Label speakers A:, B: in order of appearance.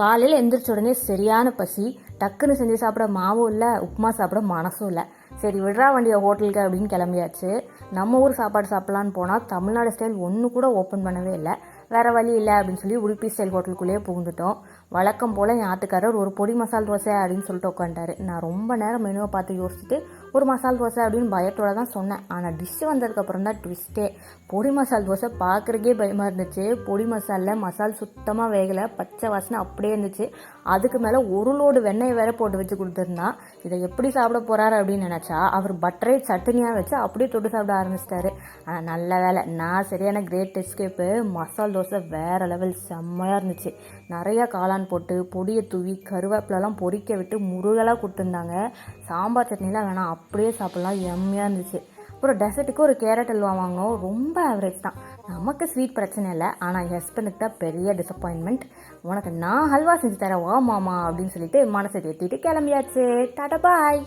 A: காலையில் எந்திரிச்ச உடனே சரியான பசி. டக்குன்னு செஞ்சு சாப்பிட மாவும் இல்லை, உப்புமா சாப்பிட மனசும் இல்லை. சரி விட்றா வண்டியை ஹோட்டலுக்கு அப்படின்னு கிளம்பியாச்சு. நம்ம ஊர் சாப்பாடு சாப்பிட்லான்னு போனால் தமிழ்நாடு ஸ்டைல் ஒன்று கூட ஓப்பன் பண்ணவே இல்லை. வேறு வழி இல்லை அப்படின்னு சொல்லி உடுப்பி ஸ்டைல் ஹோட்டலுக்குள்ளேயே புகுந்துட்டோம். வழக்கம் போல் என் ஆத்துக்காரர் ஒரு பொடி மசால் தோசை அப்படின்னு சொல்லிட்டு உட்காந்துட்டாரு. நான் ரொம்ப நேரம் மெனுவை பார்த்து யோசிச்சுட்டு ஒரு மசால் தோசை அப்படின்னு பயத்தோட தான் சொன்னேன். ஆனால் டிஷ்ஷு வந்ததுக்கப்புறம் தான் ட்விஸ்ட்டே. பொடி மசால் தோசை பார்க்குறக்கே பயமாக இருந்துச்சு. பொடி மசாலில் மசால் சுத்தமாக வேகலை, பச்சை வாசனை அப்படியே இருந்துச்சு. அதுக்கு மேலே ஒரு லோடு வெண்ணெய் வேற போட்டு வச்சு கொடுத்துருந்தான். இதை எப்படி சாப்பிட போகிறாரு அப்படின்னு நினச்சா அவர் பட்டரை சட்னியாக வச்சு அப்படியே தொட்டு சாப்பிட ஆரம்பிச்சிட்டாரு. ஆனால் நல்ல வேலை, நான் சரியான கிரேட் எஸ்கேப்பு. மசால் தோசை வேறு லெவல் செம்மையாக இருந்துச்சு. நிறையா காளான் போட்டு பொடியை தூவி கருவேப்பிலெலாம் பொரிக்க விட்டு முருகலாக கொடுத்துருந்தாங்க. சாம்பார் சட்னிலாம் வேணாம், அப்படியே சாப்பிட்லாம், எம்மையாக இருந்துச்சு. அப்புறம் டெசர்ட்டுக்கு ஒரு கேரட் அல்வா வாங்கினோம். ரொம்ப ஆவரேஜ் தான். நமக்கு ஸ்வீட் பிரச்சனை இல்லை, ஆனால் என் ஹஸ்பண்டுக்கு தான் பெரிய டிசப்பாயின்மெண்ட். உனக்கு நான் ஹல்வா செஞ்சு தரேன் வா மாமா அப்படின்னு சொல்லிட்டு மனசை தேத்திட்டு கிளம்பியாச்சு. டாடா பாய்.